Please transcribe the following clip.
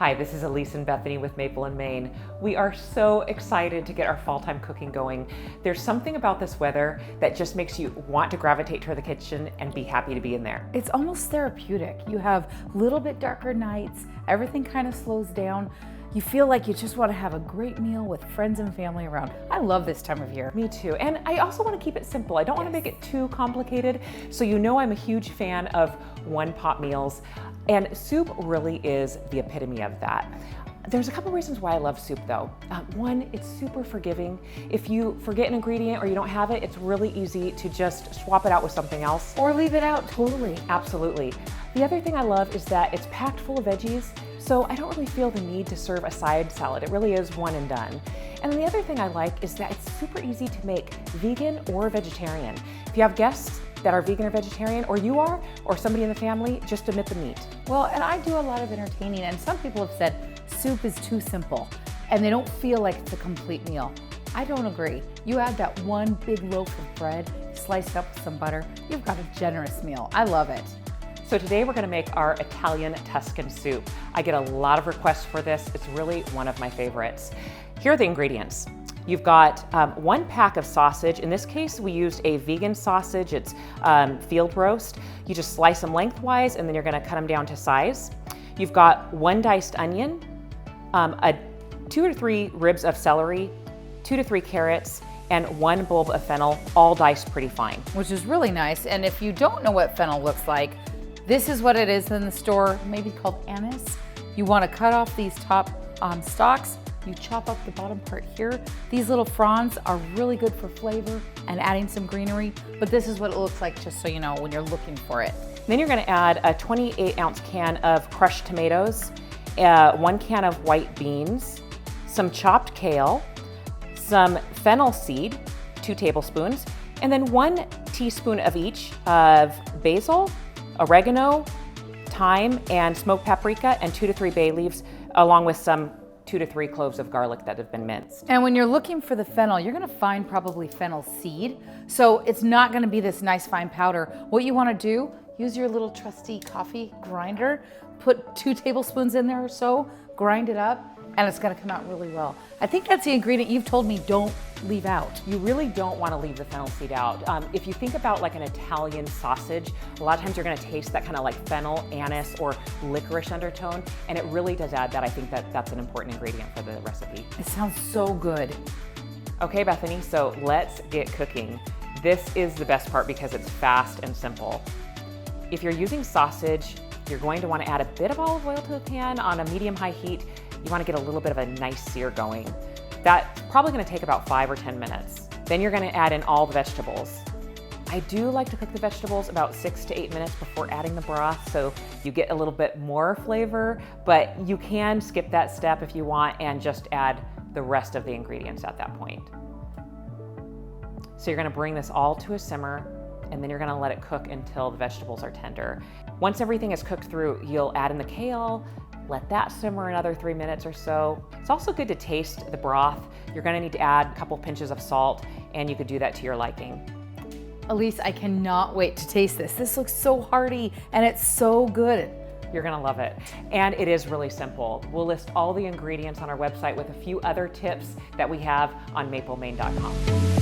Hi, this is Elise and Bethany with Maple and Maine. We are so excited to get our fall time cooking going. There's something about this weather that just makes you want to gravitate to the kitchen and be happy to be in there. It's almost therapeutic. You have a little bit darker nights, everything kind of slows down. You feel like you just want to have a great meal with friends and family around. I love this time of year. Me too. And I also want to keep it simple. I don't want to make it too complicated. So you know I'm a huge fan of one-pot meals, and soup really is the epitome of that. There's a couple reasons why I love soup though. One, it's super forgiving. If you forget an ingredient or you don't have it, it's really easy to just swap it out with something else. Or leave it out, totally. Absolutely. The other thing I love is that it's packed full of veggies, so I don't really feel the need to serve a side salad. It really is one and done. And the other thing I like is that it's super easy to make vegan or vegetarian. If you have guests that are vegan or vegetarian, or you are, or somebody in the family, just omit the meat. Well, and I do a lot of entertaining, and some people have said soup is too simple, and they don't feel like it's a complete meal. I don't agree. You add that one big loaf of bread, sliced up with some butter, you've got a generous meal. I love it. So today we're gonna make our Italian Tuscan soup. I get a lot of requests for this. It's really one of my favorites. Here are the ingredients. You've got 1 pack of sausage. In this case, we used a vegan sausage. It's field roast. You just slice them lengthwise and then you're gonna cut them down to size. You've got 1 diced onion, 2 or 3 ribs of celery, 2 to 3 carrots, and 1 bulb of fennel, all diced pretty fine. Which is really nice. And if you don't know what fennel looks like, this is what it is in the store, maybe called anise. You wanna cut off these top stalks. You chop up the bottom part here. These little fronds are really good for flavor and adding some greenery, but this is what it looks like, just so you know when you're looking for it. Then you're gonna add a 28-ounce can of crushed tomatoes, 1 can of white beans, some chopped kale, some fennel seed, 2 tablespoons, and then 1 teaspoon of each of basil, oregano, thyme, and smoked paprika, and 2 to 3 bay leaves, along with some 2 to 3 cloves of garlic that have been minced. And when you're looking for the fennel, you're gonna find probably fennel seed. So it's not gonna be this nice fine powder. What you wanna do, use your little trusty coffee grinder, put 2 tablespoons in there or so, grind it up, and it's gonna come out really well. I think that's the ingredient you've told me don't leave out. You really don't want to leave the fennel seed out. If you think about like an Italian sausage, a lot of times you're going to taste that kind of like fennel, anise, or licorice undertone, and it really does add that. I think that that's an important ingredient for the recipe. It sounds so good. Okay, Bethany, so let's get cooking. This is the best part because it's fast and simple. If you're using sausage, you're going to want to add a bit of olive oil to the pan on a medium-high heat. You want to get a little bit of a nice sear going. That's probably going to take about 5 or 10 minutes. Then you're going to add in all the vegetables. I do like to cook the vegetables about 6 to 8 minutes before adding the broth, so you get a little bit more flavor, but you can skip that step if you want and just add the rest of the ingredients at that point. So you're going to bring this all to a simmer, and then you're going to let it cook until the vegetables are tender. Once everything is cooked through, you'll add in the kale, let that simmer another 3 minutes or so. It's also good to taste the broth. You're gonna need to add a couple pinches of salt, and you could do that to your liking. Elise, I cannot wait to taste this. This looks so hearty and it's so good. You're gonna love it. And it is really simple. We'll list all the ingredients on our website with a few other tips that we have on maplemaine.com.